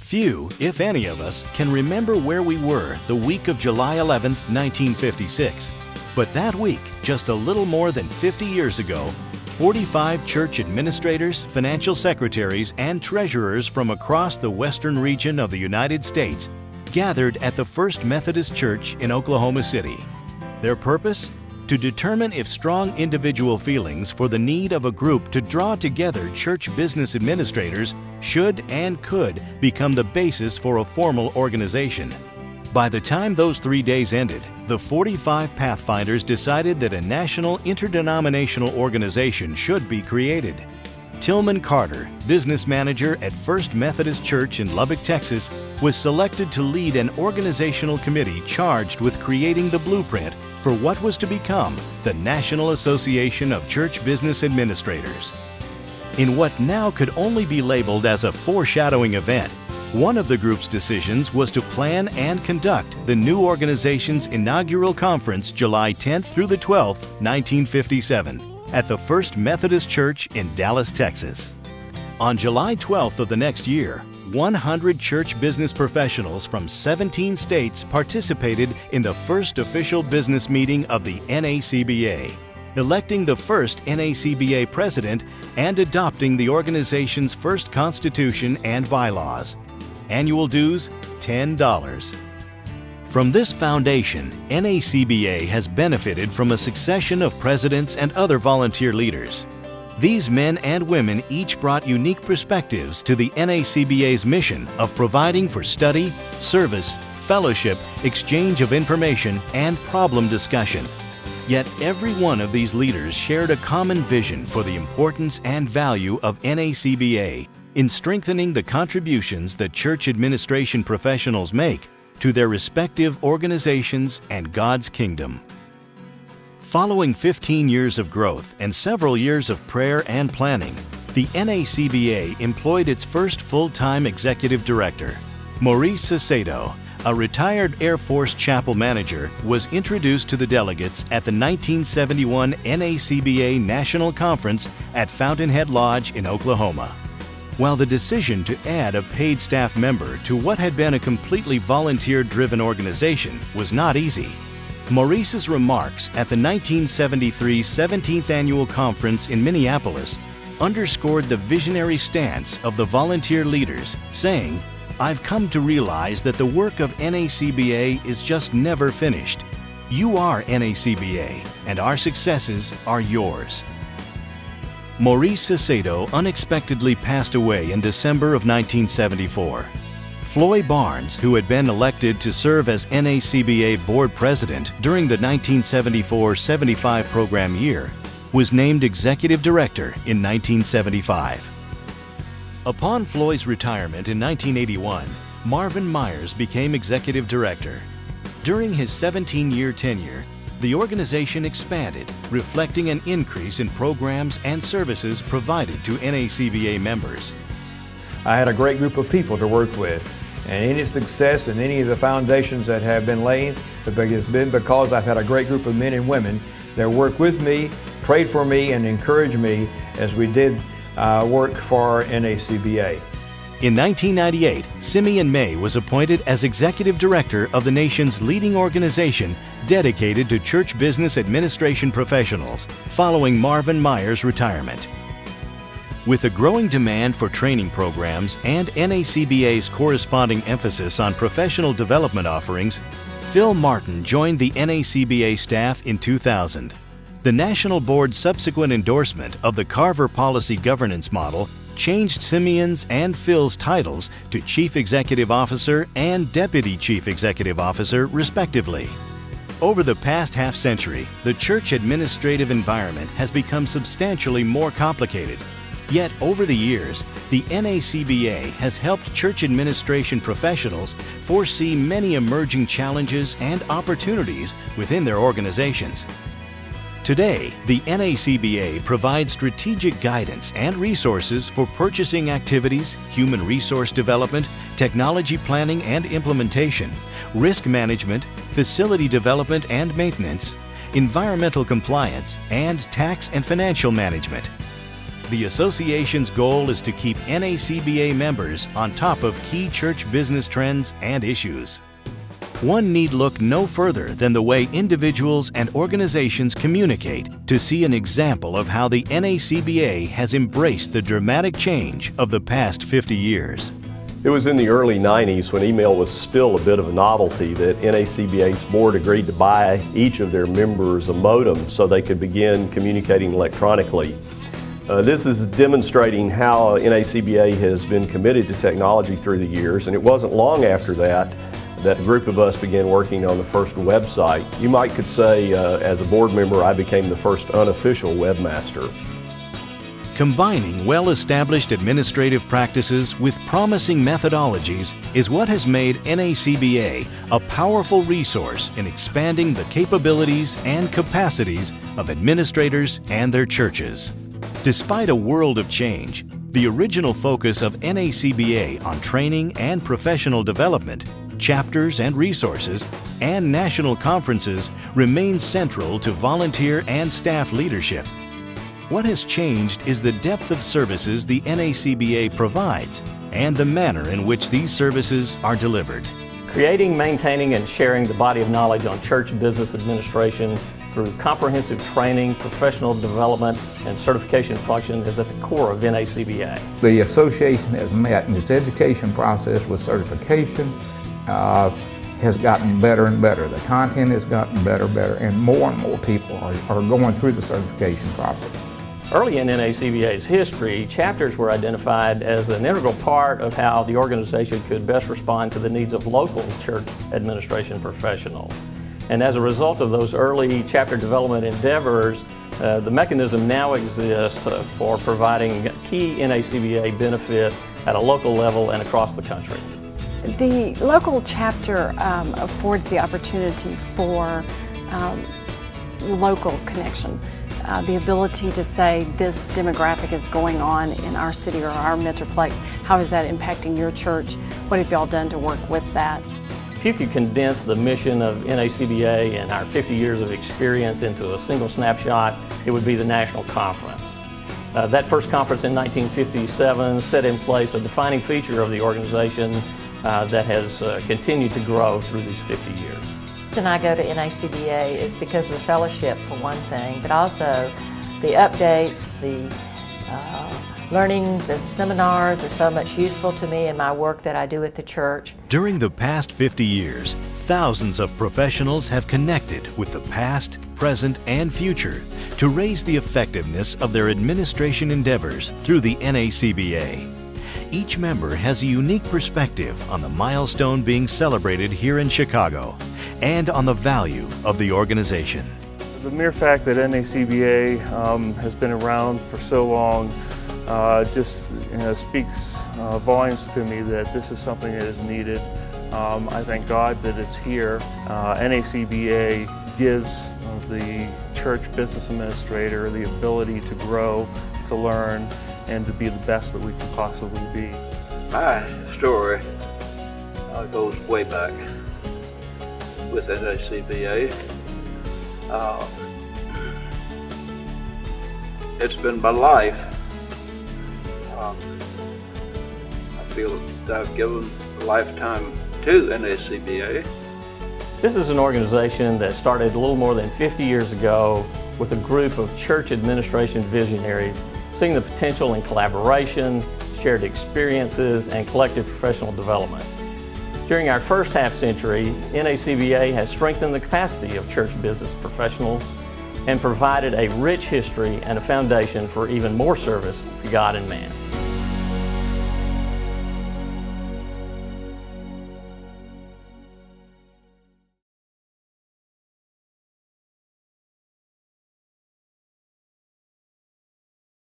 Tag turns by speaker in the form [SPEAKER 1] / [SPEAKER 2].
[SPEAKER 1] Few, if any of us, can remember where we were the week of July 11, 1956. But that week, just a little more than 50 years ago, 45 church administrators, financial secretaries, and treasurers from across the western region of the United States gathered at the First Methodist Church in Oklahoma City. Their purpose? To determine if strong individual feelings for the need of a group to draw together church business administrators should and could become the basis for a formal organization. By the time those 3 days ended, the 45 Pathfinders decided that a national interdenominational organization should be created. Tillman Carter, business manager at First Methodist Church in Lubbock, Texas, was selected to lead an organizational committee charged with creating the blueprint for what was to become the National Association of Church Business Administrators. In what now could only be labeled as a foreshadowing event, one of the group's decisions was to plan and conduct the new organization's inaugural conference July 10th through the 12th, 1957, at the First Methodist Church in Dallas, Texas. On July 12th of the next year, 100 church business professionals from 17 states participated in the first official business meeting of the NACBA, electing the first NACBA president and adopting the organization's first constitution and bylaws. Annual dues, $10. From this foundation, NACBA has benefited from a succession of presidents and other volunteer leaders. These men and women each brought unique perspectives to the NACBA's mission of providing for study, service, fellowship, exchange of information, and problem discussion. Yet every one of these leaders shared a common vision for the importance and value of NACBA in strengthening the contributions that church administration professionals make to their respective organizations and God's kingdom. Following 15 years of growth and several years of prayer and planning, the NACBA employed its first full-time executive director. Maurice Sacedo, a retired Air Force chapel manager, was introduced to the delegates at the 1971 NACBA National Conference at Fountainhead Lodge in Oklahoma. While the decision to add a paid staff member to what had been a completely volunteer-driven organization was not easy, Maurice's remarks at the 1973 17th Annual Conference in Minneapolis underscored the visionary stance of the volunteer leaders, saying, "I've come to realize that the work of NACBA is just never finished. You are NACBA, and our successes are yours." Maurice Sacedo unexpectedly passed away in December of 1974. Floy Barnes, who had been elected to serve as NACBA board president during the 1974-75 program year, was named executive director in 1975. Upon Floyd's retirement in 1981, Marvin Myers became executive director. During his 17-year tenure, the organization expanded, reflecting an increase in programs and services provided to NACBA members.
[SPEAKER 2] I had a great group of people to work with, and any success in any of the foundations that have been laying has been because I've had a great group of men and women that worked with me, prayed for me, and encouraged me as we did work for NACBA.
[SPEAKER 1] In 1998, Simeon May was appointed as executive director of the nation's leading organization dedicated to church business administration professionals, following Marvin Myers' retirement. With a growing demand for training programs and NACBA's corresponding emphasis on professional development offerings, Phil Martin joined the NACBA staff in 2000. The National Board's subsequent endorsement of the Carver Policy Governance Model changed Simeon's and Phil's titles to Chief Executive Officer and Deputy Chief Executive Officer, respectively. Over the past half-century, the church administrative environment has become substantially more complicated. Yet, over the years, the NACBA has helped church administration professionals foresee many emerging challenges and opportunities within their organizations. Today, the NACBA provides strategic guidance and resources for purchasing activities, human resource development, technology planning and implementation, risk management, facility development and maintenance, environmental compliance, and tax and financial management. The association's goal is to keep NACBA members on top of key church business trends and issues. One need look no further than the way individuals and organizations communicate to see an example of how the NACBA has embraced the dramatic change of the past 50 years.
[SPEAKER 3] It was in the early 90s when email was still a bit of a novelty that NACBA's board agreed to buy each of their members a modem so they could begin communicating electronically. This is demonstrating how NACBA has been committed to technology through the years, and it wasn't long after that a group of us began working on the first website. You might could say, as a board member, I became the first unofficial webmaster.
[SPEAKER 1] Combining well-established administrative practices with promising methodologies is what has made NACBA a powerful resource in expanding the capabilities and capacities of administrators and their churches. Despite a world of change, the original focus of NACBA on training and professional development, chapters and resources, and national conferences remains central to volunteer and staff leadership. What has changed is the depth of services the NACBA provides and the manner in which these services are delivered.
[SPEAKER 4] Creating, maintaining, and sharing the body of knowledge on church business administration through comprehensive training, professional development, and certification function is at the core of NACBA.
[SPEAKER 5] The association has met in its education process with certification, has gotten better and better. The content has gotten better and more people are going through the certification process.
[SPEAKER 4] Early in NACBA's history, chapters were identified as an integral part of how the organization could best respond to the needs of local church administration professionals. And as a result of those early chapter development endeavors, the mechanism now exists for providing key NACBA benefits at a local level and across the country.
[SPEAKER 6] The local chapter affords the opportunity for local connection. The ability to say this demographic is going on in our city or our metroplex. How is that impacting your church? What have y'all done to work with that?
[SPEAKER 4] If you could condense the mission of NACBA and our 50 years of experience into a single snapshot, it would be the national conference. That first conference in 1957 set in place a defining feature of the organization that has continued to grow through these 50 years.
[SPEAKER 7] The reason I go to NACBA is because of the fellowship, for one thing, but also the updates, the learning, the seminars are so much useful to me in my work that I do at the church.
[SPEAKER 1] During the past 50 years, thousands of professionals have connected with the past, present, and future to raise the effectiveness of their administration endeavors through the NACBA. Each member has a unique perspective on the milestone being celebrated here in Chicago and on the value of the organization.
[SPEAKER 8] The mere fact that NACBA has been around for so long just speaks volumes to me that this is something that is needed. I thank God that it's here. NACBA gives the church business administrator the ability to grow, to learn, and to be the best that we can possibly be.
[SPEAKER 9] My story goes way back with NACBA. It's been my life. I feel that I've given a lifetime to NACBA.
[SPEAKER 4] This is an organization that started a little more than 50 years ago with a group of church administration visionaries seeing the potential in collaboration, shared experiences, and collective professional development. During our first half century, NACBA has strengthened the capacity of church business professionals and provided a rich history and a foundation for even more service to God and man.